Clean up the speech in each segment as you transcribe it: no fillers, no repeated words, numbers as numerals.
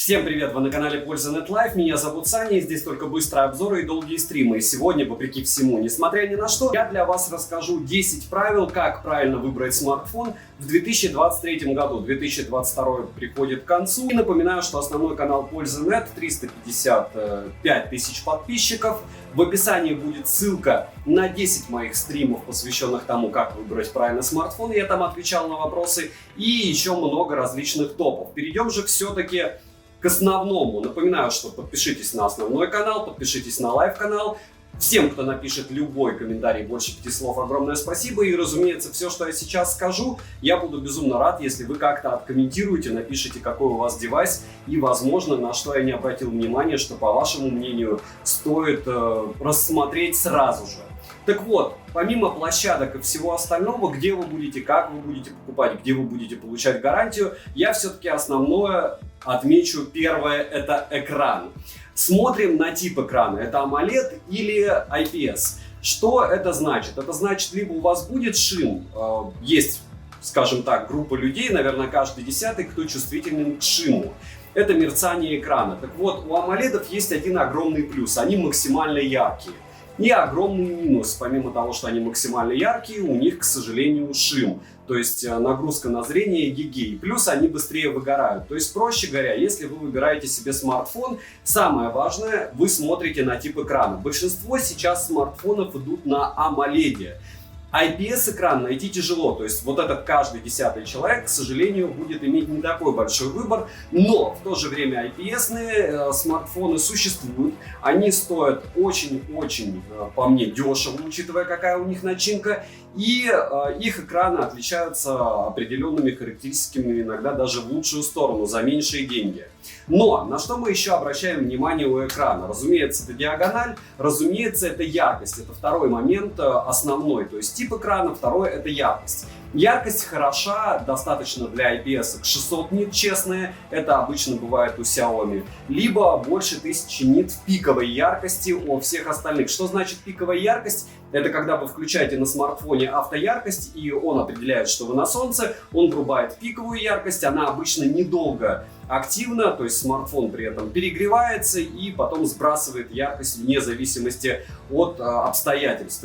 Всем привет! Вы на канале Польза.нет Live. Меня зовут Саня, и здесь только быстрые обзоры и долгие стримы. И сегодня, вопреки всему, несмотря ни на что, я для вас расскажу 10 правил, как правильно выбрать смартфон в 2023 году. 2022 приходит к концу. И напоминаю, что основной канал Польза.нет, 355 тысяч подписчиков. В описании будет ссылка на 10 моих стримов, посвященных тому, как выбрать правильно смартфон. Я там отвечал на вопросы. И еще много различных топов. Перейдем же все-таки к основному. Напоминаю, что подпишитесь на основной канал, подпишитесь на лайв-канал. Всем, кто напишет любой комментарий больше 5 слов, огромное спасибо. И, разумеется, все, что я сейчас скажу, я буду безумно рад, если вы как-то откомментируете, напишите, какой у вас девайс и, возможно, на что я не обратил внимания, что, по вашему мнению, стоит рассмотреть сразу же. Так вот, помимо площадок и всего остального, где вы будете, как вы будете покупать, где вы будете получать гарантию, я все-таки основное отмечу. Первое – это экран. Смотрим на тип экрана. Это AMOLED или IPS. Что это значит? Это значит, либо у вас будет шим, есть, скажем так, группа людей, наверное, каждый 10-й, кто чувствителен к шиму. Это мерцание экрана. Так вот, у AMOLED есть один огромный плюс. Они максимально яркие. И огромный минус, помимо того, что они максимально яркие, у них, к сожалению, шим. То есть нагрузка на зрение гигей. Плюс они быстрее выгорают. То есть, проще говоря, если вы выбираете себе смартфон, самое важное, вы смотрите на тип экрана. Большинство сейчас смартфонов идут на AMOLED. IPS-экран найти тяжело, то есть вот этот каждый 10-й человек, к сожалению, будет иметь не такой большой выбор, но в то же время IPS-ные смартфоны существуют, они стоят очень-очень, по мне, дешево, учитывая, какая у них начинка, и их экраны отличаются определенными характеристиками, иногда даже в лучшую сторону, за меньшие деньги. Но на что мы еще обращаем внимание у экрана? Разумеется, это диагональ, разумеется, это яркость. Это второй момент основной. То есть тип экрана, второй — это яркость. Яркость хороша, достаточно для IPS 600 нит, честные, это обычно бывает у Xiaomi, либо больше 1000 нит в пиковой яркости у всех остальных. Что значит пиковая яркость? Это когда вы включаете на смартфоне автояркость, и он определяет, что вы на солнце, он врубает пиковую яркость, она обычно недолго активна, то есть смартфон при этом перегревается и потом сбрасывает яркость вне зависимости от обстоятельств.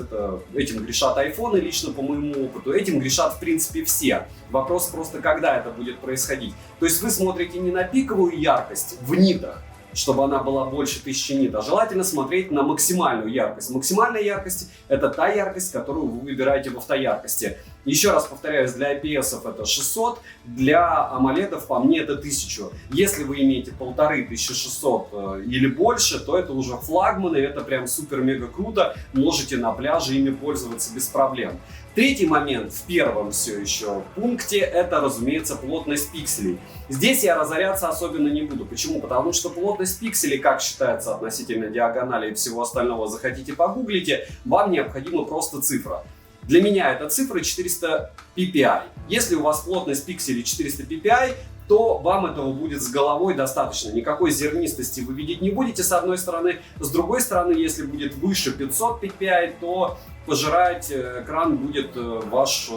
Этим грешат айфоны, лично по моему опыту, этим грешат в принципе все. Вопрос просто, когда это будет происходить. То есть вы смотрите не на пиковую яркость в нитах, чтобы она была больше 1000 нит, а желательно смотреть на максимальную яркость. Максимальная яркость — это та яркость, которую вы выбираете в автояркости. Еще раз повторяюсь, для IPS это 600, для AMOLED по мне это 1000. Если вы имеете 1500 или больше, то это уже флагманы, это прям супер-мега круто, можете на пляже ими пользоваться без проблем. Третий момент в первом все еще пункте — это, разумеется, плотность пикселей. Здесь я разоряться особенно не буду. Почему? Потому что плотность пикселей, как считается относительно диагонали и всего остального, захотите погуглите, вам необходима просто цифра. Для меня это цифра 400 ppi. Если у вас плотность пикселей 400 ppi, то вам этого будет с головой достаточно. Никакой зернистости вы видеть не будете, с одной стороны. С другой стороны, если будет выше 500 ppi, то пожирать экран будет ваш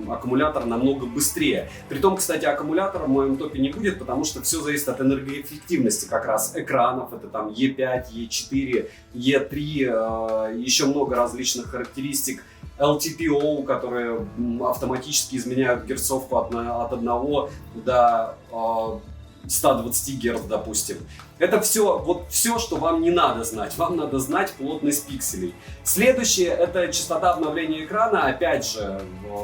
аккумулятор намного быстрее. Притом, кстати, аккумулятора в моем топе не будет, потому что все зависит от энергоэффективности как раз экранов. Это там E5, E4, E3, еще много различных характеристик. LTPO, которые автоматически изменяют герцовку от 1 до 120 Гц, допустим. Это все, вот все, что вам не надо знать. Вам надо знать плотность пикселей. Следующее — это частота обновления экрана. Опять же,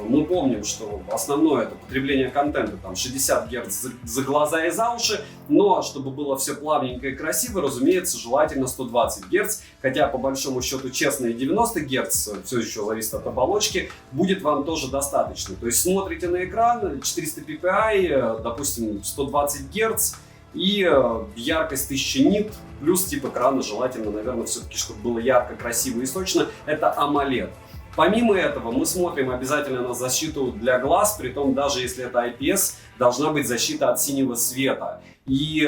мы помним, что основное — это потребление контента, там 60 Гц за глаза и за уши. Но чтобы было все плавненько и красиво, разумеется, желательно 120 Гц. Хотя, по большому счету, честные 90 Гц, все еще зависит от оболочки, будет вам тоже достаточно. То есть смотрите на экран, 400 ppi, допустим, 120 Гц. И яркость 1000 нит, плюс тип экрана желательно, наверное, все-таки, чтобы было ярко, красиво и сочно, это AMOLED. Помимо этого, мы смотрим обязательно на защиту для глаз, притом даже если это IPS, должна быть защита от синего света. И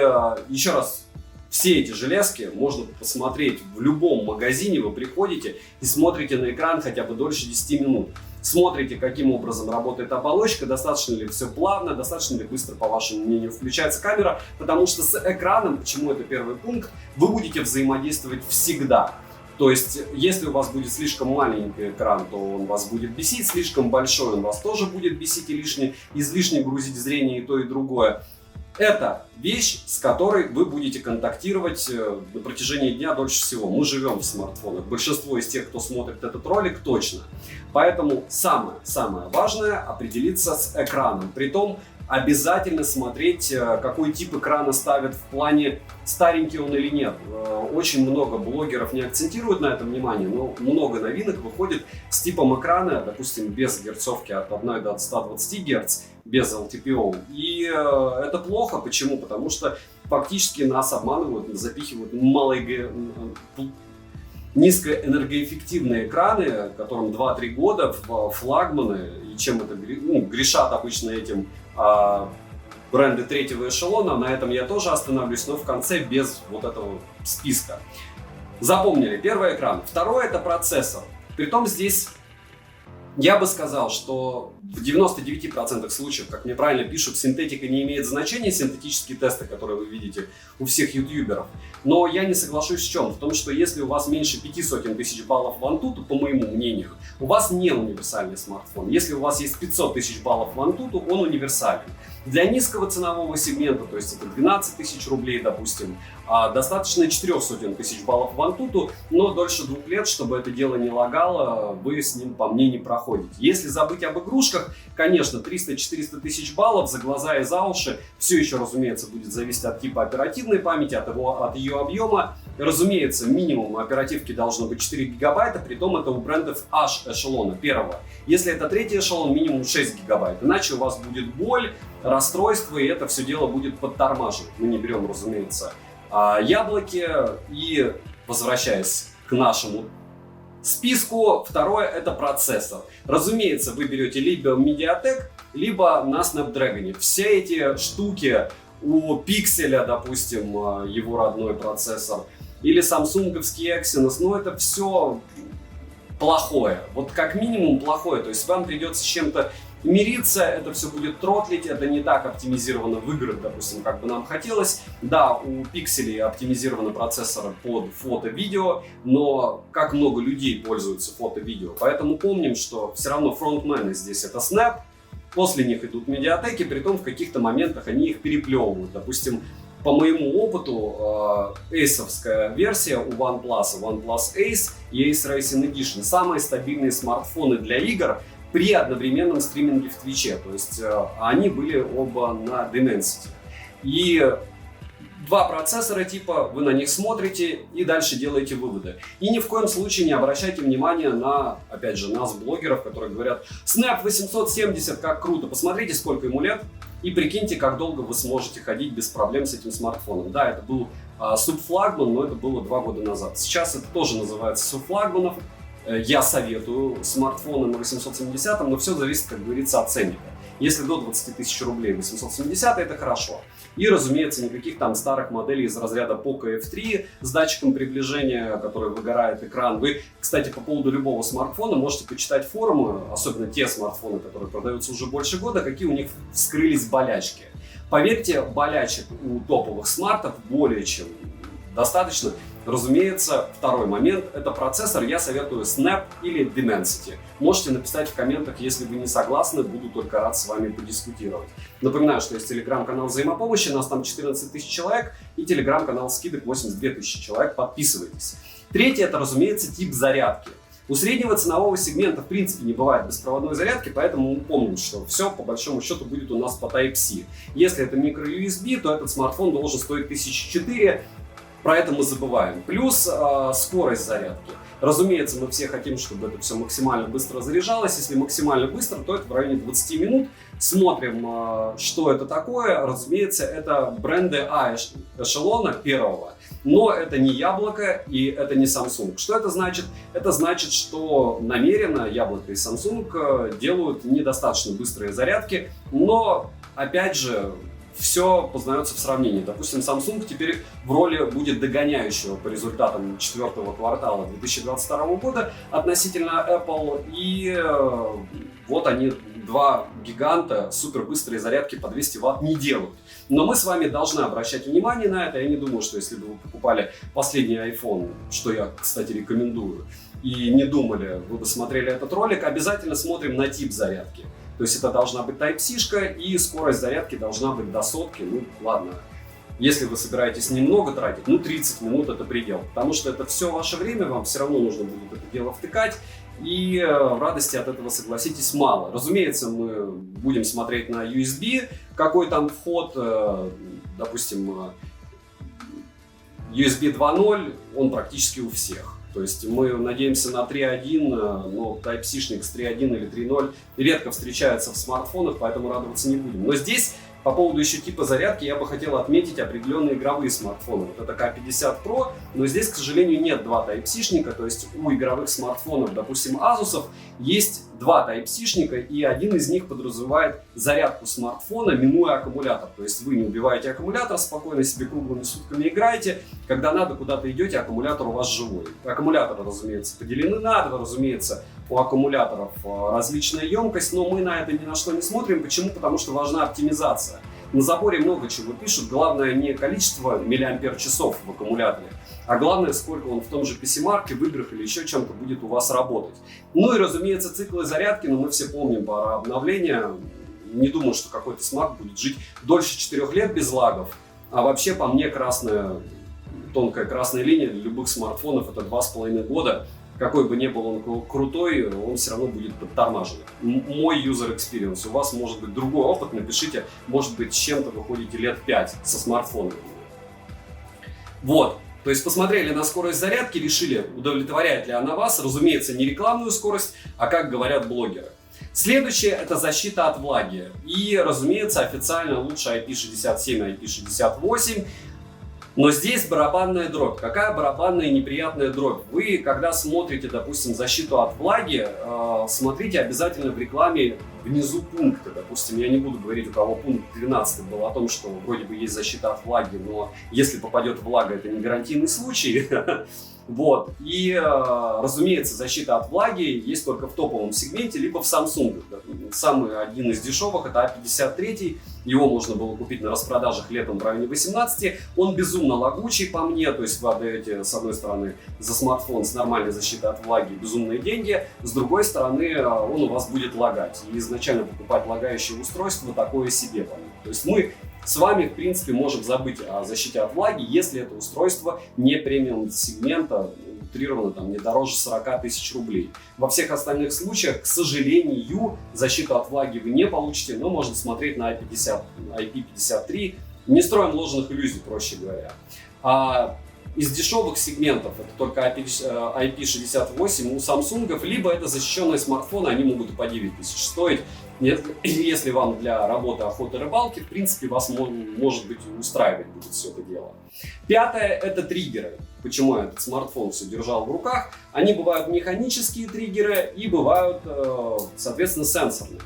еще раз, все эти железки можно посмотреть в любом магазине, вы приходите и смотрите на экран хотя бы дольше 10 минут. смотрите, каким образом работает оболочка, достаточно ли все плавно, достаточно ли быстро, по вашему мнению, включается камера, потому что с экраном, почему это первый пункт, вы будете взаимодействовать всегда. То есть, если у вас будет слишком маленький экран, то он вас будет бесить, слишком большой он вас тоже будет бесить и излишне грузить зрение и то, и другое. Это вещь, с которой вы будете контактировать на протяжении дня дольше всего. Мы живем в смартфонах. Большинство из тех, кто смотрит этот ролик, точно. Поэтому самое важное – определиться с экраном. Притом обязательно смотреть, какой тип экрана ставят в плане, старенький он или нет. Очень много блогеров не акцентируют на этом внимание, но много новинок выходит с типом экрана, допустим, без герцовки от 1 до 120 Гц, без LTPO. И это плохо. Почему? Потому что фактически нас обманывают, запихивают низкоэнергоэффективные экраны, которым 2-3 года, в флагманы, и чем это грешат обычно этим бренды третьего эшелона. На этом я тоже остановлюсь, но в конце без вот этого списка. Запомнили, первый экран. Второй — это процессор. Притом здесь я бы сказал, что в 99% случаев, как мне правильно пишут, синтетика не имеет значения, синтетические тесты, которые вы видите у всех ютуберов. Но я не соглашусь в чем? В том, что если у вас меньше 500 тысяч баллов в Antutu, по моему мнению, у вас не универсальный смартфон. Если у вас есть 500 тысяч баллов в Antutu, он универсален. Для низкого ценового сегмента, то есть это 12 тысяч рублей, допустим, достаточно 400 тысяч баллов в Antutu, но дольше 2 лет, чтобы это дело не лагало, вы с ним по мне не проходите. Если забыть об игрушках, конечно, 300-400 тысяч баллов за глаза и за уши, все еще, разумеется, будет зависеть от типа оперативной памяти, от ее объема. Разумеется, минимум оперативки должно быть 4 гигабайта, притом это у брендов H-эшелона, первого. Если это третий эшелон, минимум 6 гигабайт, иначе у вас будет боль, расстройство, и это все дело будет подтормаживать. Мы не берем, разумеется, яблоки. И возвращаясь к нашему списку, второе — это процессор. Разумеется, вы берете либо Mediatek, либо на Snapdragon. Все эти штуки у Pixel, допустим, его родной процессор, или самсунговский Exynos, но это все плохое. Вот как минимум плохое. То есть вам придется с чем-то мириться, это все будет тротлить, это не так оптимизировано в играх, допустим, как бы нам хотелось. Да, у Pixel оптимизированы процессоры под фото-видео, но как много людей пользуются фото-видео. Поэтому помним, что все равно фронтмены здесь это Snap, после них идут Mediatek, притом в каких-то моментах они их переплевывают. Допустим, по моему опыту, эйсовская версия у OnePlus Ace и Ace Racing Edition — самые стабильные смартфоны для игр при одновременном стриминге в Твиче. То есть они были оба на Dimensity. И 2 процессора типа, вы на них смотрите и дальше делаете выводы. И ни в коем случае не обращайте внимания на, опять же, нас, блогеров, которые говорят: Snap 870, как круто, посмотрите, сколько ему лет, и прикиньте, как долго вы сможете ходить без проблем с этим смартфоном. Да, это был субфлагман, но это было 2 года назад. Сейчас это тоже называется субфлагманом. Я советую смартфоны на 870, но все зависит, как говорится, от ценника. Если до 20 тысяч рублей 870, это хорошо. И, разумеется, никаких там старых моделей из разряда Poco F3 с датчиком приближения, который выгорает экран. Вы, кстати, по поводу любого смартфона можете почитать форумы, особенно те смартфоны, которые продаются уже больше года, какие у них вскрылись болячки. Поверьте, болячек у топовых смартов более чем достаточно. Разумеется, второй момент — это процессор. Я советую Snap или Dimensity. Можете написать в комментах, если вы не согласны, буду только рад с вами подискутировать. Напоминаю, что есть телеграм-канал взаимопомощи, нас там 14 тысяч человек, и телеграм-канал скидок 82 тысячи человек. Подписывайтесь. Третье — это, разумеется, тип зарядки. У среднего ценового сегмента в принципе не бывает беспроводной зарядки, поэтому мы помним, что все по большому счету будет у нас по Type-C. Если это micro-USB, то этот смартфон должен стоить 1004. Про это мы забываем. Плюс скорость зарядки. Разумеется, мы все хотим, чтобы это все максимально быстро заряжалось. Если максимально быстро, то это в районе 20 минут. Смотрим, что это такое. Разумеется, это бренды А-эшелона первого. Но это не Яблоко и это не Samsung. Что это значит? Это значит, что намеренно Яблоко и Samsung делают недостаточно быстрые зарядки. Но, опять же, все познается в сравнении. Допустим, Samsung теперь в роли будет догоняющего по результатам четвертого квартала 2022 года относительно Apple. И вот они, два гиганта, супербыстрые зарядки по 200 Вт не делают. Но мы с вами должны обращать внимание на это. Я не думаю, что если бы вы покупали последний iPhone, что я, кстати, рекомендую, и не думали, вы бы смотрели этот ролик, обязательно смотрим на тип зарядки. То есть это должна быть Type-C-шка, и скорость зарядки должна быть до сотки. Ну, ладно, если вы собираетесь немного тратить, 30 минут это предел. Потому что это все ваше время, вам все равно нужно будет это дело втыкать. И радости от этого, согласитесь, мало. Разумеется, мы будем смотреть на USB, какой там вход, допустим, USB 2.0, он практически у всех. То есть мы надеемся на 3.1, но Type-C-шник с 3.1 или 3.0 редко встречается в смартфонах, поэтому радоваться не будем. Но здесь по поводу еще типа зарядки я бы хотел отметить определенные игровые смартфоны. Вот это K50 Pro, но здесь, к сожалению, нет два Type-C-шника, то есть у игровых смартфонов, допустим, Asus'ов, есть два Type-C-шника, и один из них подразумевает зарядку смартфона, минуя аккумулятор. То есть вы не убиваете аккумулятор, спокойно себе круглыми сутками играете, когда надо, куда-то идете, аккумулятор у вас живой. Аккумуляторы, разумеется, поделены на два, разумеется, у аккумуляторов различная емкость, но мы на это ни на что не смотрим. Почему? Потому что важна оптимизация. На заборе много чего пишут, главное не количество миллиампер-часов в аккумуляторе, а главное, сколько он в том же PC-марке, в играх или еще чем-то будет у вас работать. Ну и, разумеется, циклы зарядки, но мы все помним про обновления. Не думаю, что какой-то смарт будет жить дольше 4 лет без лагов. А вообще, по мне, тонкая красная линия для любых смартфонов — это 2,5 года. Какой бы ни был он крутой, он все равно будет подтормаживать. Мой user experience. У вас может быть другой опыт, напишите, может быть, с чем-то вы ходите лет 5 со смартфоном. Вот. То есть посмотрели на скорость зарядки, решили, удовлетворяет ли она вас. Разумеется, не рекламную скорость, а как говорят блогеры. Следующее — это защита от влаги. И, разумеется, официально лучше IP67 и IP68. Но здесь барабанная дробь. Какая барабанная и неприятная дробь? Вы, когда смотрите, допустим, защиту от влаги, смотрите обязательно в рекламе внизу пункты. Допустим, я не буду говорить, у кого пункт 12 был о том, что вроде бы есть защита от влаги, но если попадет влага, это не гарантийный случай. Вот. И, разумеется, защита от влаги есть только в топовом сегменте, либо в Samsung. Самый один из дешевых — это A53. Его можно было купить на распродажах летом в районе 18. Он безумно лагучий по мне. То есть вы отдаете, с одной стороны, за смартфон с нормальной защитой от влаги безумные деньги. С другой стороны, он у вас будет лагать. И изначально покупать лагающее устройство такое себе по мне. То есть мы с вами, в принципе, можем забыть о защите от влаги, если это устройство не премиум сегмента, утрированно там не дороже 40 тысяч рублей. Во всех остальных случаях, к сожалению, защиту от влаги вы не получите, но можно смотреть на IP53. Не строим ложных иллюзий, проще говоря. Из дешевых сегментов это только IP68 у Samsung, либо это защищенные смартфоны, они могут и по 9 тысяч стоить. Если вам для работы, охоты, рыбалки, в принципе, вас может быть устраивать будет все это дело. Пятое — это триггеры. Почему я этот смартфон все держал в руках? Они бывают механические триггеры и бывают, соответственно, сенсорные.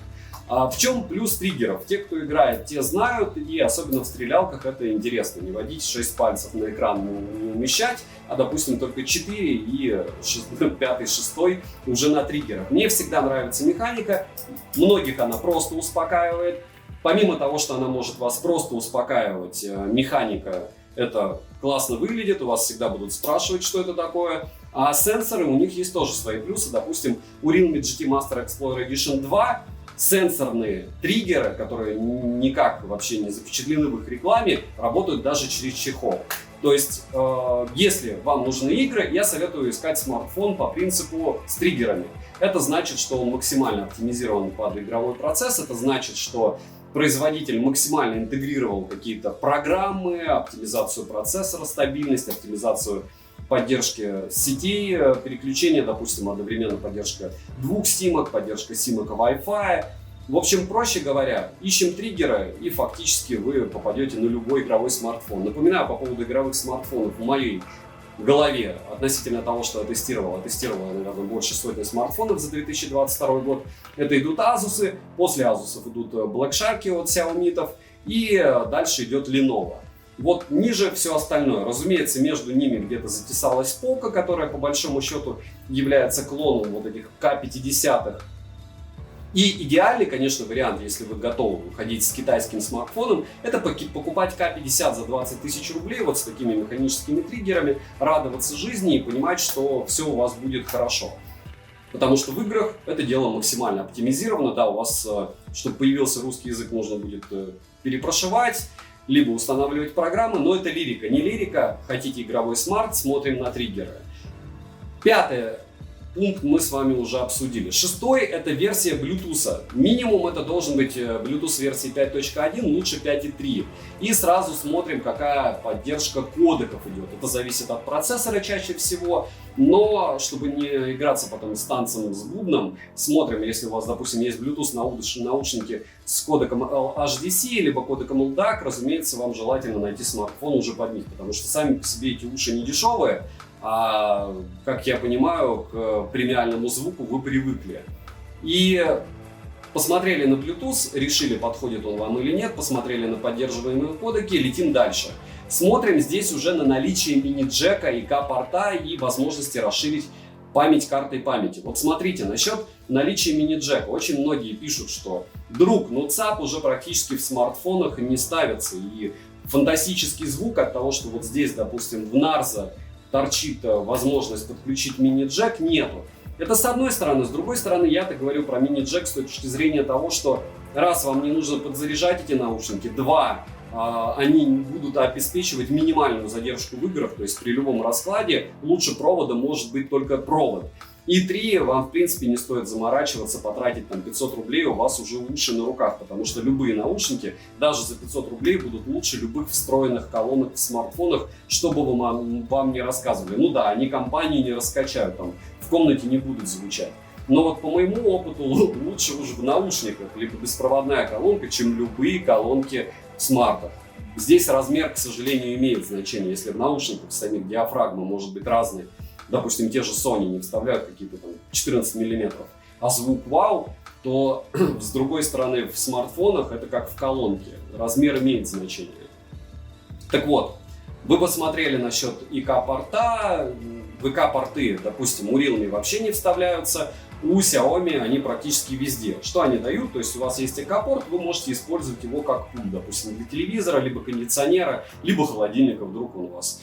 В чем плюс триггеров? Те, кто играет, те знают, и особенно в стрелялках это интересно. Не водить 6 пальцев на экран, не умещать, а, допустим, только 4 и 5, 6 уже на триггерах. Мне всегда нравится механика, многих она просто успокаивает. Помимо того, что она может вас просто успокаивать, механика это классно выглядит, у вас всегда будут спрашивать, что это такое. А сенсоры, у них есть тоже свои плюсы. Допустим, у Realme GT Master Explorer Edition 2 сенсорные триггеры, которые никак вообще не запечатлены в их рекламе, работают даже через чехол. То есть, если вам нужны игры, я советую искать смартфон по принципу с триггерами. Это значит, что он максимально оптимизирован под игровой процесс, это значит, что производитель максимально интегрировал какие-то программы, оптимизацию процессора, стабильность, оптимизацию поддержки сетей, переключения, допустим, одновременно поддержка 2 симок, поддержка симок Wi-Fi. В общем, проще говоря, ищем триггеры, и фактически вы попадете на любой игровой смартфон. Напоминаю по поводу игровых смартфонов. В моей голове относительно того, что я тестировал, наверное, больше сотни смартфонов за 2022 год. Это идут Asus, после Asus идут Black Shark от Xiaomi, и дальше идет Lenovo. Вот ниже все остальное. Разумеется, между ними где-то затесалась полка, которая по большому счету является клоном вот этих К50. И идеальный, конечно, вариант, если вы готовы уходить с китайским смартфоном, это покупать К50 за 20 тысяч рублей вот с такими механическими триггерами, радоваться жизни и понимать, что все у вас будет хорошо. Потому что в играх это дело максимально оптимизировано. Да, у вас, чтобы появился русский язык, нужно будет перепрошивать, либо устанавливать программы, но это лирика. Не лирика, хотите игровой смарт, смотрим на триггеры. Пятый пункт мы с вами уже обсудили. Шестой — это версия Bluetooth. Минимум это должен быть Bluetooth версии 5.1, лучше 5.3. И сразу смотрим, какая поддержка кодеков идет. Это зависит от процессора чаще всего, но чтобы не играться потом с танцем с бубном, смотрим, если у вас, допустим, есть Bluetooth наушники с кодеком HDC либо кодеком LDAC, разумеется, вам желательно найти смартфон уже под них, потому что сами по себе эти уши не дешевые, а, как я понимаю, к премиальному звуку вы привыкли. И посмотрели на Bluetooth, решили, подходит он вам или нет, посмотрели на поддерживаемые кодеки, летим дальше. Смотрим здесь уже на наличие мини-джека и К-порта и возможности расширить память картой памяти. Вот смотрите, насчет наличия мини-джека. Очень многие пишут, что друг, но ЦАП уже практически в смартфонах не ставится. И фантастический звук от того, что вот здесь, допустим, в Narza торчит возможность подключить мини-джек, нету. Это с одной стороны. С другой стороны, я-то говорю про мини-джек с точки зрения того, что раз вам не нужно подзаряжать эти наушники, два, они будут обеспечивать минимальную задержку в играх, то есть при любом раскладе лучше провода может быть только провод. И три, вам в принципе не стоит заморачиваться, потратить там 500 рублей, у вас уже уши на руках, потому что любые наушники даже за 500 рублей будут лучше любых встроенных колонок в смартфонах, что бы вам не рассказывали. Ну да, они компании не раскачают, там в комнате не будут звучать. Но вот по моему опыту лучше уже в наушниках либо беспроводная колонка, чем любые колонки в смартах. Здесь размер, к сожалению, имеет значение. Если в наушниках самих диафрагма может быть разной, допустим, те же Sony не вставляют какие-то там 14 миллиметров, а звук вау, то с другой стороны в смартфонах это как в колонке. Размер имеет значение. Так вот, вы посмотрели насчет ИК-порта, ВК-порты, допустим, у Realme вообще не вставляются, у Xiaomi они практически везде. Что они дают? То есть у вас есть ИК-порт, вы можете использовать его как пульт, допустим, для телевизора, либо кондиционера, либо холодильника, вдруг он у вас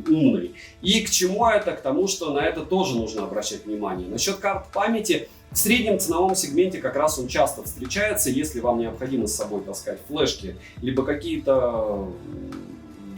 умный. И к чему это? К тому, что на это тоже нужно обращать внимание. Насчет карт памяти, в среднем ценовом сегменте как раз он часто встречается, если вам необходимо с собой таскать флешки, либо какие-то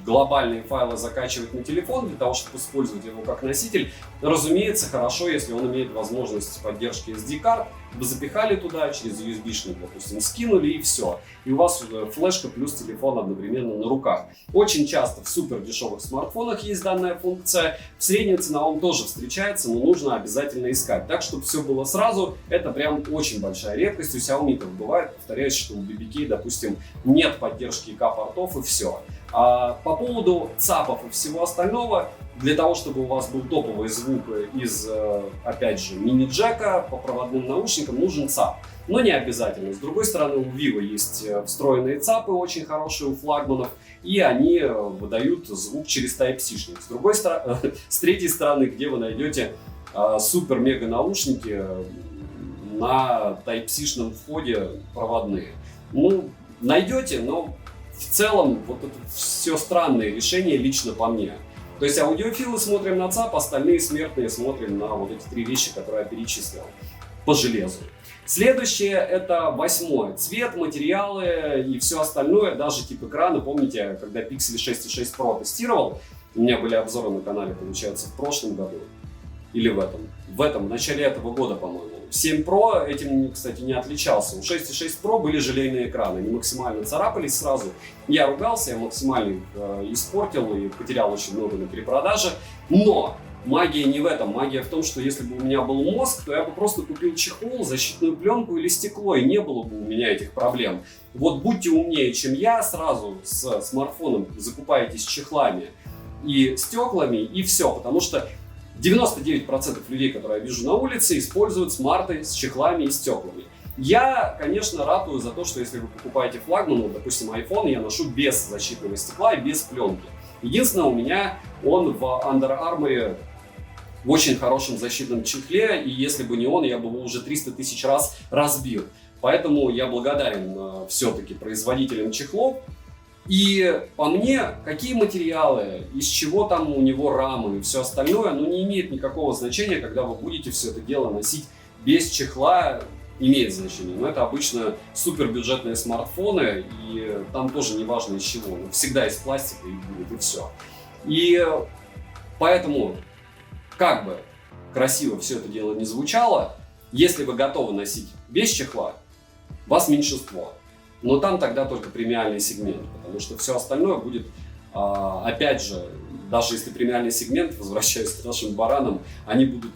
глобальные файлы закачивать на телефон для того, чтобы использовать его как носитель. Разумеется, хорошо, если он имеет возможность поддержки SD-карт. Вы запихали туда, через USB-шник, допустим, скинули и все. И у вас флешка плюс телефон одновременно на руках. Очень часто в супер дешевых смартфонах есть данная функция. В среднем ценовом тоже встречается, но нужно обязательно искать. Так, чтобы все было сразу, это прям очень большая редкость. У Xiaomi так бывает, повторяюсь, что у BBK, допустим, нет поддержки ИК-портов и все. А по поводу ЦАПов и всего остального, для того, чтобы у вас был топовый звук из, опять же, мини-джека по проводным наушникам, нужен ЦАП. Но не обязательно. С другой стороны, у Vivo есть встроенные ЦАПы, очень хорошие у флагманов, и они выдают звук через Type-C-шник. С третьей стороны, где вы найдете супер-мега наушники на Type-C-шном входе проводные. Ну, найдете, но в целом вот это все странные решения лично по мне. То есть аудиофилы смотрим на ЦАП, остальные смертные смотрим на вот эти три вещи, которые я перечислил по железу. Следующее — это 8. Цвет, материалы и все остальное, даже тип экрана. Помните, когда Pixel 6.6 Pro тестировал, у меня были обзоры на канале, получается, в прошлом году или в этом, в начале этого года, по-моему. 7 Pro этим, кстати, не отличался. У 6.6 Pro были желейные экраны, они максимально царапались сразу. Я ругался, я максимально их испортил и потерял очень много на перепродаже. Но магия не в этом. Магия в том, что если бы у меня был мозг, то я бы просто купил чехол, защитную пленку или стекло, и не было бы у меня этих проблем. Вот будьте умнее, чем я, сразу с смартфоном закупаетесь чехлами и стеклами, и все. Потому что 99% людей, которые я вижу на улице, используют смарты с чехлами и стеклами. Я, конечно, ратую за то, что если вы покупаете флагман, вот, допустим, iPhone, я ношу без защитного стекла и без пленки. Единственное, у меня он в Under Armour в очень хорошем защитном чехле, и если бы не он, я бы его уже 300 тысяч раз разбил. Поэтому я благодарен все-таки производителям чехлов. И по мне, какие материалы, из чего там у него рамы и все остальное, ну, не имеет никакого значения, когда вы будете все это дело носить без чехла, имеет значение. Но это обычно супербюджетные смартфоны, и там тоже не важно из чего, но всегда из пластика и будет, и все. И поэтому, как бы красиво все это дело не звучало, если вы готовы носить без чехла, вас меньшинство. Но там тогда только премиальный сегмент, потому что все остальное будет, опять же, даже если премиальный сегмент, возвращаясь к нашим баранам, они будут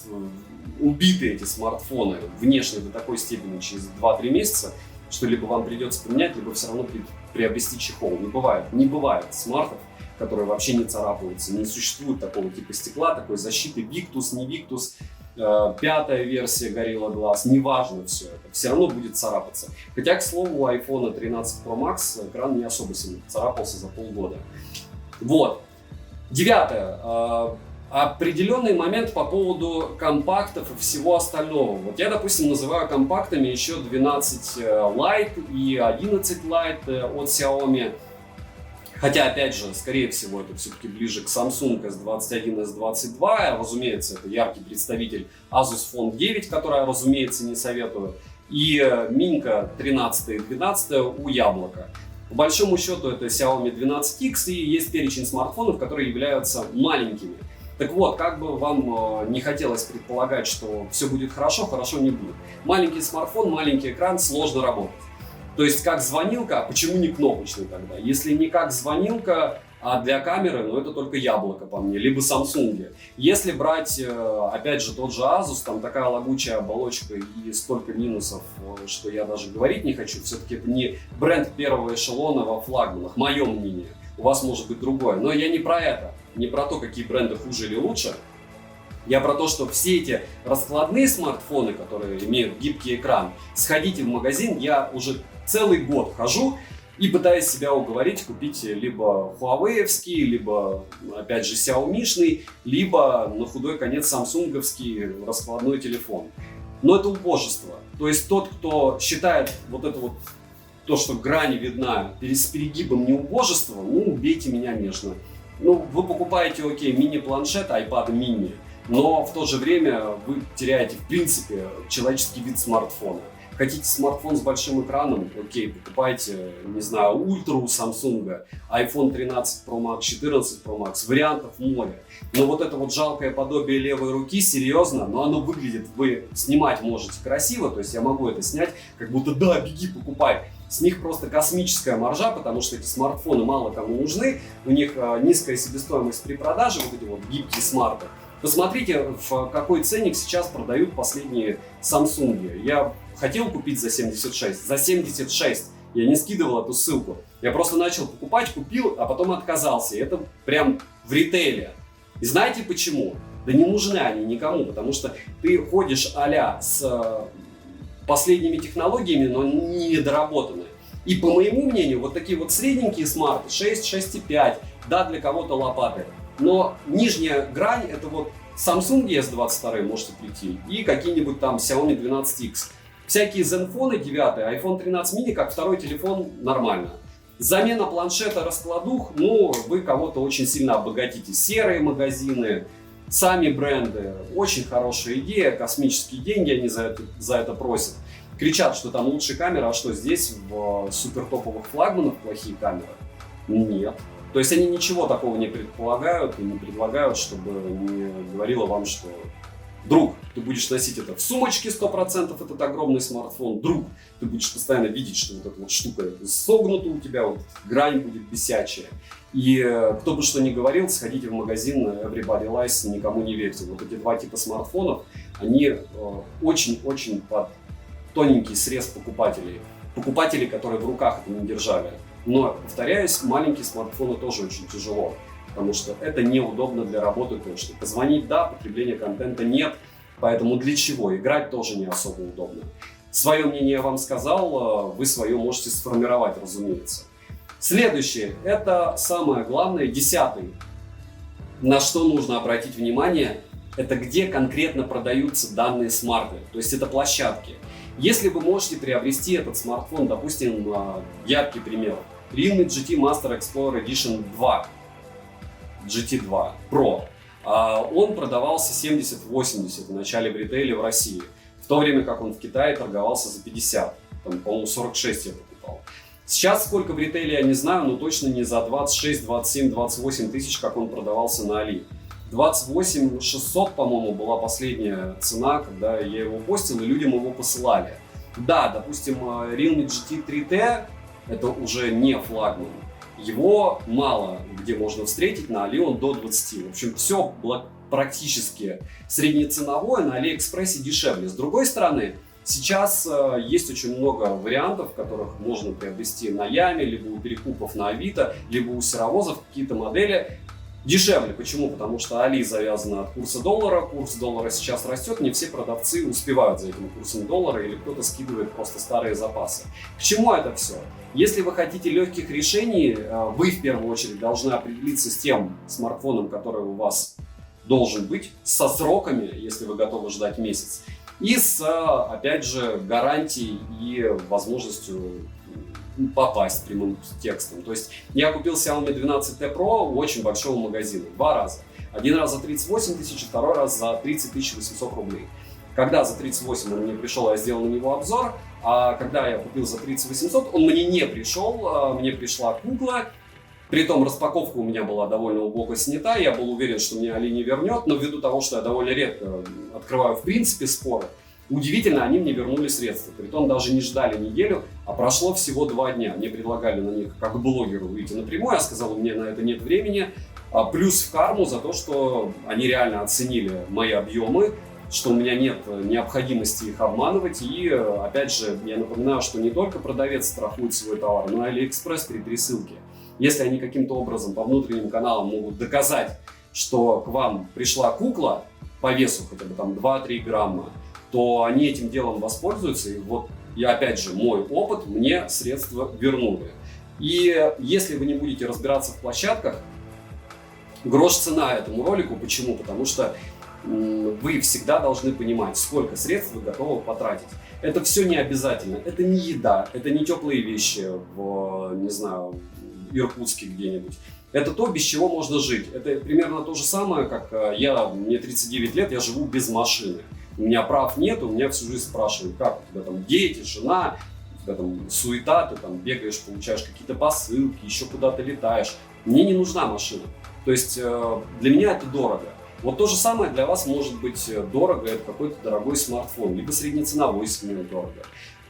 убиты, эти смартфоны, внешне до такой степени через 2-3 месяца, что либо вам придется поменять, либо все равно приобрести чехол. Не бывает смартов, которые вообще не царапаются, не существует такого типа стекла, такой защиты, Victus, не Victus, 5-я версия Gorilla Glass, неважно все это, все равно будет царапаться. Хотя, к слову, у iPhone 13 Pro Max экран не особо сильно царапался за полгода. Вот. 9. Определенный момент по поводу компактов и всего остального. Вот я, допустим, называю компактами еще 12 Lite и 11 Lite от Xiaomi. Хотя, опять же, скорее всего, это все-таки ближе к Samsung S21, S22. Разумеется, это яркий представитель Asus Phone 9, который я, разумеется, не советую. И Минка 13 и 12 у Яблока. По большому счету, это Xiaomi 12X, и есть перечень смартфонов, которые являются маленькими. Так вот, как бы вам не хотелось предполагать, что все будет хорошо, хорошо не будет. Маленький смартфон, маленький экран, сложно работать. То есть как звонилка, а почему не кнопочный тогда? Если не как звонилка, а для камеры, ну это только Яблоко по мне, либо Samsung. Если брать, опять же, тот же Asus, там такая лагучая оболочка и столько минусов, что я даже говорить не хочу. Все-таки это не бренд первого эшелона во флагманах, мое мнение. У вас может быть другое. Но я не про это, не про то, какие бренды хуже или лучше. Я про то, что все эти раскладные смартфоны, которые имеют гибкий экран, сходите в магазин, я уже целый год хожу и пытаюсь себя уговорить купить либо Huawei-овский, либо, опять же, Xiaomi-шный, либо, на худой конец, Samsung-овский раскладной телефон. Но это убожество. То есть тот, кто считает вот это вот, то, что грани видна, с перегибом не убожество, ну, убейте меня нежно. Ну, вы покупаете, окей, мини-планшет, iPad mini, но в то же время вы теряете, в принципе, человеческий вид смартфона. Хотите смартфон с большим экраном? Окей, покупайте, не знаю, ультра у Samsung, iPhone 13 Pro Max, 14 Pro Max, вариантов море. Но вот это вот жалкое подобие левой руки, серьезно, но оно выглядит, вы снимать можете красиво, то есть я могу это снять, как будто да, беги, покупай. С них просто космическая маржа, потому что эти смартфоны мало кому нужны, у них низкая себестоимость при продаже, вот эти вот гибкие смарты. Посмотрите, в какой ценник сейчас продают последние Samsung. Я хотел купить за 76, за 76. Я не скидывал эту ссылку. Я просто начал покупать, купил, а потом отказался. И это прям в ритейле. И знаете почему? Да не нужны они никому, потому что ты ходишь а-ля с последними технологиями, но не недоработанные. И по моему мнению, вот такие вот средненькие смарты, 6, 6,5, да, для кого-то лопаты. Но нижняя грань, это вот Samsung S22 можете прийти и какие-нибудь там Xiaomi 12X. Всякие Zenfone 9, iPhone 13 mini как второй телефон нормально. Замена планшета раскладух, ну, вы кого-то очень сильно обогатите. Серые магазины, сами бренды, очень хорошая идея, космические деньги они за это просят. Кричат, что там лучшая камера, а что здесь в супертоповых флагманах плохие камеры? Нет. То есть они ничего такого не предполагают и не предлагают, чтобы не говорило вам, что друг, ты будешь носить это в сумочке 100%, этот огромный смартфон, друг, ты будешь постоянно видеть, что вот эта вот штука согнута у тебя, вот грань будет бесячая. И кто бы что ни говорил, сходите в магазин Everybody Lies, никому не верьте. Вот эти два типа смартфонов, они очень-очень под тоненький срез покупателей. Покупателей, которые в руках это не держали. Но, повторяюсь, маленькие смартфоны тоже очень тяжело, потому что это неудобно для работы точно. Позвонить, да, потребления контента нет, поэтому для чего? Играть тоже не особо удобно. Свое мнение я вам сказал, вы свое можете сформировать, разумеется. Следующее, это самое главное, 10-й. На что нужно обратить внимание, это где конкретно продаются данные смарты, то есть это площадки. Если вы можете приобрести этот смартфон, допустим, яркий пример, Realme GT Master Explorer Edition 2, GT2 Pro, он продавался 70-80 в начале в ритейле в России, в то время как он в Китае торговался за 50, там, по-моему, 46 я покупал. Сейчас сколько в ритейле я не знаю, но точно не за 26, 27, 28 тысяч, как он продавался на Али. 28 600, по-моему, была последняя цена, когда я его постил и людям его посылали. Да, допустим, Realme GT 3T это уже не флагман. Его мало где можно встретить, на Али он до 20. В общем, все было практически среднеценовое, на Алиэкспрессе дешевле. С другой стороны, сейчас есть очень много вариантов, которых можно приобрести на Яме, либо у перекупов на Авито, либо у серовозов какие-то модели дешевле. Почему? Потому что Али завязана от курса доллара, курс доллара сейчас растет, не все продавцы успевают за этим курсом доллара или кто-то скидывает просто старые запасы. К чему это все? Если вы хотите легких решений, вы в первую очередь должны определиться с тем смартфоном, который у вас должен быть, со сроками, если вы готовы ждать месяц, и с, опять же, гарантией и возможностью попасть прямым текстом. То есть я купил Xiaomi 12T Pro у очень большого магазина, 2 раза. Один раз за 38 тысяч, второй раз за 30 800 рублей. Когда за 38 он мне пришел, я сделал на него обзор, а когда я купил за 30 800, он мне не пришел, мне пришла кукла. Притом распаковка у меня была довольно убого снята, я был уверен, что мне Али не вернет, но ввиду того, что я довольно редко открываю в принципе споры, удивительно, они мне вернули средства. Притом даже не ждали неделю, а прошло всего 2 дня. Мне предлагали на них как блогеру выйти напрямую, я сказал, у меня на это нет времени. Плюс в карму за то, что они реально оценили мои объемы, что у меня нет необходимости их обманывать. И опять же, я напоминаю, что не только продавец страхует свой товар, но и Алиэкспресс при пересылке. Если они каким-то образом по внутренним каналам могут доказать, что к вам пришла кукла по весу хотя бы там 2-3 грамма, то они этим делом воспользуются. И вот, и опять же, мой опыт, мне средства вернули. И если вы не будете разбираться в площадках, грош цена этому ролику. Почему? Потому что вы всегда должны понимать, сколько средств вы готовы потратить. Это все не обязательно. Это не еда, это не теплые вещи в, не знаю, Иркутске где-нибудь. Это то, без чего можно жить. Это примерно то же самое, как мне 39 лет, я живу без машины. У меня прав нет, у меня всю жизнь спрашивают, как у тебя там дети, жена, у тебя там суета, ты там бегаешь, получаешь какие-то посылки, еще куда-то летаешь. Мне не нужна машина. То есть для меня это дорого. Вот то же самое для вас может быть дорого, это какой-то дорогой смартфон, либо среднеценовой, если не дорого.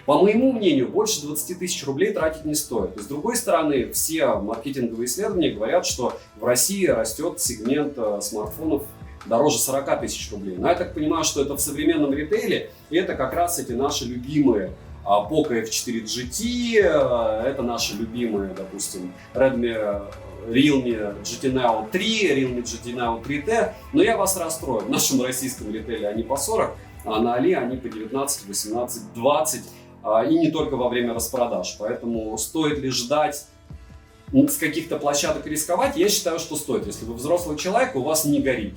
По моему мнению, больше 20 тысяч рублей тратить не стоит. И с другой стороны, все маркетинговые исследования говорят, что в России растет сегмент смартфонов дороже 40 тысяч рублей. Но я так понимаю, что это в современном ритейле, и это как раз эти наши любимые Poco F4 GT, это наши любимые, допустим, Realme GT Neo 3, Realme GT Neo 3T. Но я вас расстрою, в нашем российском ритейле они по 40, а на Али они по 19, 18, 20. И не только во время распродаж. Поэтому стоит ли ждать с каких-то площадок рисковать? Я считаю, что стоит. Если вы взрослый человек, у вас не горит.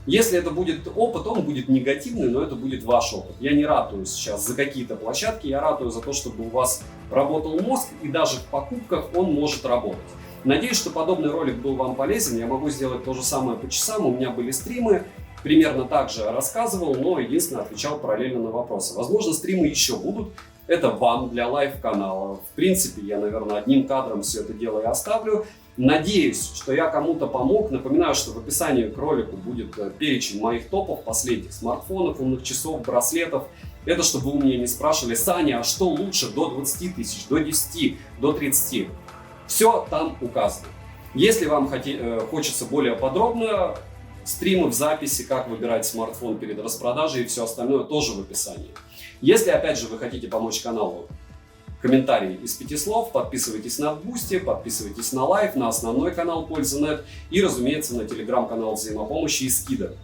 Если это будет опыт, он будет негативный, но это будет ваш опыт. Я не ратую сейчас за какие-то площадки, я ратую за то, чтобы у вас работал мозг, и даже в покупках он может работать. Надеюсь, что подобный ролик был вам полезен. Я могу сделать то же самое по часам. У меня были стримы. Примерно так же рассказывал, но единственное отвечал параллельно на вопросы. Возможно, стримы еще будут. Это вам для лайв-канала. В принципе, я, наверное, одним кадром все это дело и оставлю. Надеюсь, что я кому-то помог. Напоминаю, что в описании к ролику будет перечень моих топов последних смартфонов, умных часов, браслетов. Это чтобы вы у меня не спрашивали: Саня, а что лучше до 20 тысяч, до 10, до 30? Все там указано. Если вам хочется более подробно, стримы в записи, как выбирать смартфон перед распродажей и все остальное тоже в описании. Если, опять же, вы хотите помочь каналу, комментарий из 5 слов, подписывайтесь на Boosty, подписывайтесь на Live, на основной канал Польза.нет и, разумеется, на телеграм-канал взаимопомощи и скидок.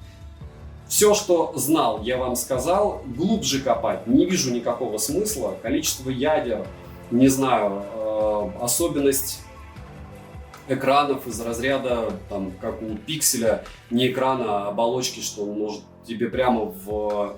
Все, что знал, я вам сказал. Глубже копать не вижу никакого смысла. Количество ядер, не знаю, особенность экранов из разряда, там, как у пикселя, не экрана, а оболочки, что он может тебе прямо в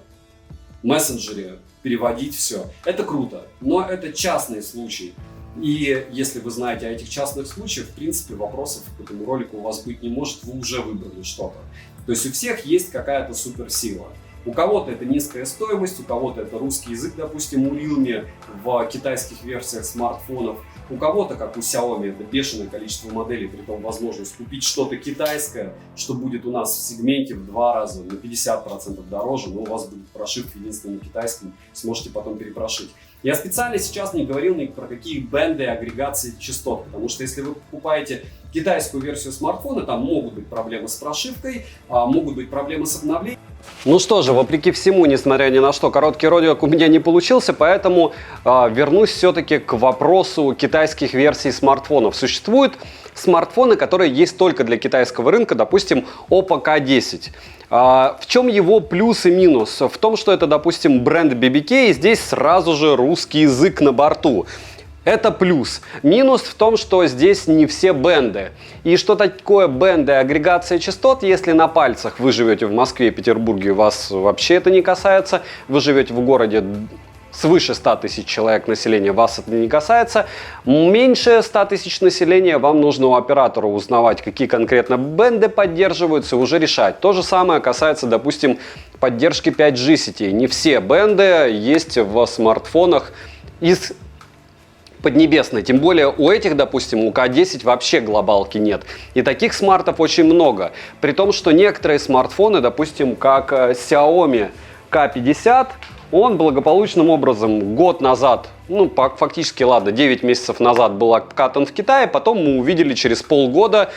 мессенджере переводить все. Это круто, но это частный случай. И если вы знаете о этих частных случаях, в принципе, вопросов к этому ролику у вас быть не может, вы уже выбрали что-то. То есть у всех есть какая-то суперсила. У кого-то это низкая стоимость, у кого-то это русский язык, допустим, у Realme в китайских версиях смартфонов. У кого-то, как у Xiaomi, это бешеное количество моделей, при том возможность купить что-то китайское, что будет у нас в сегменте в 2 раза, на 50% дороже, но у вас будет прошивка единственным китайским, сможете потом перепрошить. Я специально сейчас не говорил ни про какие бенды агрегации частот, потому что если вы покупаете китайскую версию смартфона, там могут быть проблемы с прошивкой, могут быть проблемы с обновлением. Ну что же, вопреки всему, несмотря ни на что, короткий ролик у меня не получился, поэтому вернусь все-таки к вопросу китайских версий смартфонов. Существуют смартфоны, которые есть только для китайского рынка, допустим, Oppo K10. В чем его плюс и минус? В том, что это, допустим, бренд BBK, и здесь сразу же русский язык на борту. Это плюс. Минус в том, что здесь не все бенды. И что такое бенды и агрегация частот, если на пальцах вы живете в Москве, Петербурге, вас вообще это не касается. Вы живете в городе свыше 100 тысяч человек населения, вас это не касается. Меньше 100 тысяч населения, вам нужно у оператора узнавать, какие конкретно бенды поддерживаются, и уже решать. То же самое касается, допустим, поддержки 5G сетей. Не все бенды есть в смартфонах из Поднебесной. Тем более у этих, допустим, у K10 вообще глобалки нет. И таких смартов очень много. При том, что некоторые смартфоны, допустим, как Xiaomi K50, он благополучным образом год назад, ну фактически, ладно, 9 месяцев назад был обкатан в Китае, потом мы увидели через полгода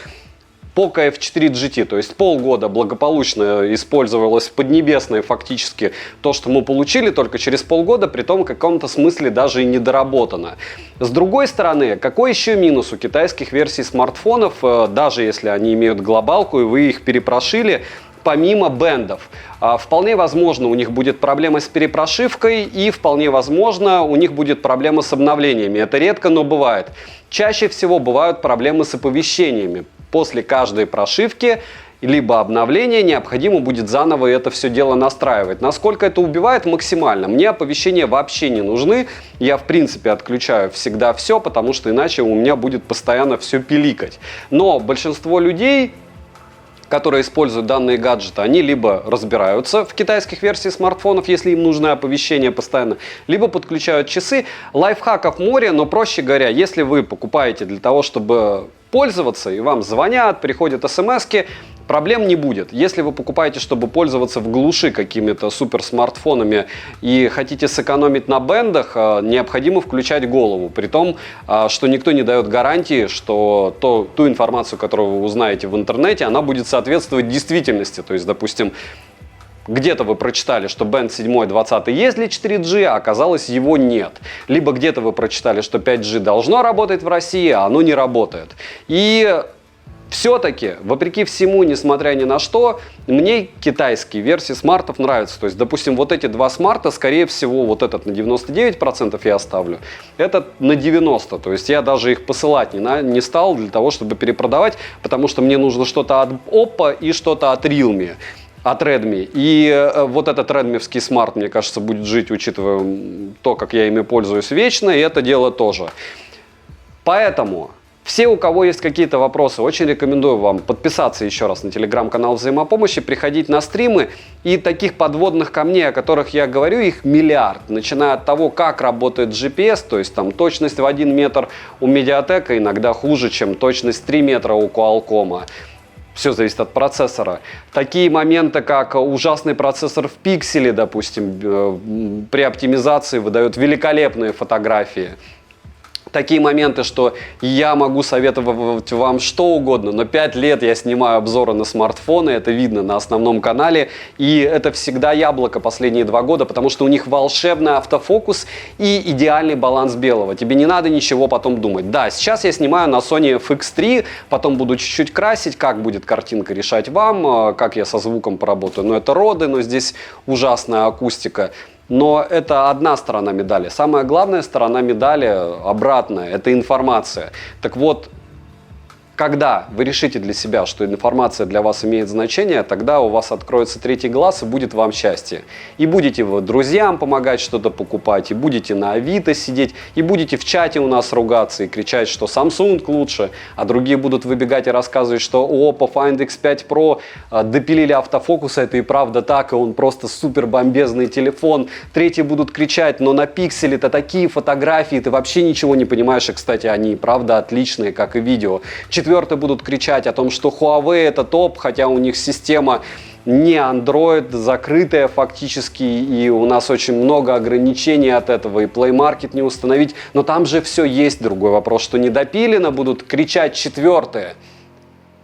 Poco F4 GT, то есть полгода благополучно использовалось в Поднебесной фактически то, что мы получили, только через полгода, при том в каком-то смысле даже и недоработано. С другой стороны, какой еще минус у китайских версий смартфонов, даже если они имеют глобалку и вы их перепрошили, помимо бендов? Вполне возможно, у них будет проблема с перепрошивкой и вполне возможно, у них будет проблема с обновлениями. Это редко, но бывает. Чаще всего бывают проблемы с оповещениями. После каждой прошивки либо обновления необходимо будет заново это все дело настраивать. Насколько это убивает? Максимально. Мне оповещения вообще не нужны. Я в принципе отключаю всегда все, потому что иначе у меня будет постоянно все пиликать. Но большинство людей, которые используют данные гаджеты, они либо разбираются в китайских версиях смартфонов, если им нужны оповещения постоянно, либо подключают часы. Лайфхаков море, но проще говоря, если вы покупаете для того, чтобы пользоваться, и вам звонят, приходят смски, проблем не будет. Если вы покупаете, чтобы пользоваться в глуши какими-то суперсмартфонами и хотите сэкономить на бендах, необходимо включать голову. При том, что никто не дает гарантии, что ту информацию, которую вы узнаете в интернете, она будет соответствовать действительности. То есть, допустим, где-то вы прочитали, что бенд 7.20 есть для 4G, а оказалось его нет. Либо где-то вы прочитали, что 5G должно работать в России, а оно не работает. И все-таки, вопреки всему, несмотря ни на что, мне китайские версии смартов нравятся. То есть, допустим, вот эти два смарта, скорее всего, вот этот на 99% я оставлю, этот на 90%. То есть, я даже их посылать не стал для того, чтобы перепродавать, потому что мне нужно что-то от Oppo и что-то от Realme. От Redmi. И вот этот редмивский смарт, мне кажется, будет жить, учитывая то, как я ими пользуюсь вечно, и это дело тоже. Поэтому все, у кого есть какие-то вопросы, очень рекомендую вам подписаться еще раз на телеграм-канал Взаимопомощи, приходить на стримы. И таких подводных камней, о которых я говорю, их миллиард. Начиная от того, как работает GPS, то есть там точность в 1 метр у Mediatek иногда хуже, чем точность 3 метра у Qualcomm. Все зависит от процессора. Такие моменты, как ужасный процессор в пикселе, допустим, при оптимизации выдает великолепные фотографии. такие моменты, что я могу советовать вам что угодно, но 5 лет я снимаю обзоры на смартфоны, это видно на основном канале, и это всегда яблоко последние 2 года, потому что у них волшебный автофокус и идеальный баланс белого. Тебе не надо ничего потом думать. Да, сейчас я снимаю на Sony FX3, потом буду чуть-чуть красить, как будет картинка решать вам, как я со звуком поработаю. Но это роды, но здесь ужасная акустика. Но это одна сторона медали. Самая главная сторона медали обратная, это информация. Так вот, когда вы решите для себя, что информация для вас имеет значение, тогда у вас откроется третий глаз и будет вам счастье. И будете вы друзьям помогать что-то покупать, и будете на Авито сидеть, и будете в чате у нас ругаться и кричать, что Samsung лучше, а другие будут выбегать и рассказывать, что Oppo Find X5 Pro допилили автофокус, это и правда так, и он просто супер бомбезный телефон. Третьи будут кричать, но на пикселе-то такие фотографии, ты вообще ничего не понимаешь, и, кстати, они и правда отличные, как и видео. Четвертые будут кричать о том, что Huawei это топ, хотя у них система не Android, закрытая фактически, и у нас очень много ограничений от этого, и Play Market не установить, но там же все есть. Другой вопрос, что не допилено, будут кричать четвертые.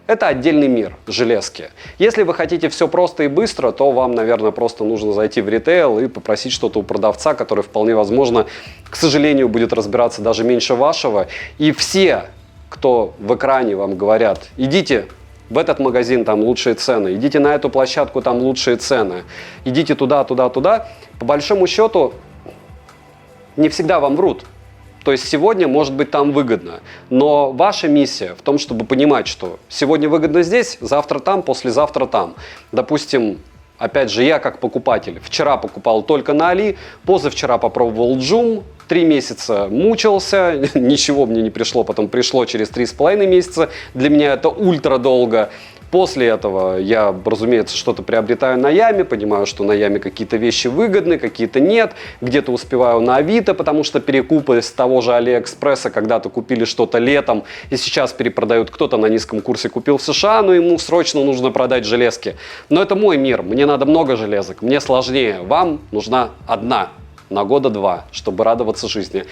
Это отдельный мир, железки. Если вы хотите все просто и быстро, то вам, наверное, просто нужно зайти в ритейл и попросить что-то у продавца, который вполне возможно, к сожалению, будет разбираться даже меньше вашего. И все, кто в экране вам говорят, идите в этот магазин, там лучшие цены, идите на эту площадку, там лучшие цены, идите туда, туда, туда, по большому счету не всегда вам врут. То есть сегодня может быть там выгодно, но ваша миссия в том, чтобы понимать, что сегодня выгодно здесь, завтра там, послезавтра там. Допустим, опять же, я как покупатель вчера покупал только на Али, позавчера попробовал Joom, 3 месяца мучился, ничего мне не пришло, потом пришло через 3,5 месяца. Для меня это ультра долго. После этого я, разумеется, что-то приобретаю на Яме, понимаю, что на Яме какие-то вещи выгодны, какие-то нет. Где-то успеваю на Авито, потому что перекупы с того же Алиэкспресса когда-то купили что-то летом и сейчас перепродают. Кто-то на низком курсе купил в США, но ему срочно нужно продать железки. Но это мой мир, мне надо много железок, мне сложнее. Вам нужна одна на года 2, чтобы радоваться жизни.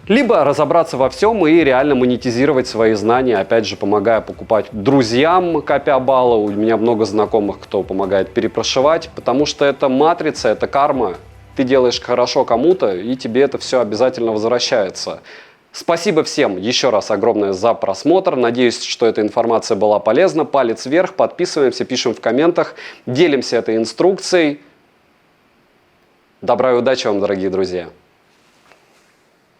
Либо разобраться во всем и реально монетизировать свои знания, опять же, помогая покупать друзьям, копя баллы. У меня много знакомых, кто помогает перепрошивать, потому что это матрица, это карма. Ты делаешь хорошо кому-то, и тебе это все обязательно возвращается. Спасибо всем еще раз огромное за просмотр. Надеюсь, что эта информация была полезна. Палец вверх, подписываемся, пишем в комментах, делимся этой инструкцией. Добра и удачи вам, дорогие друзья!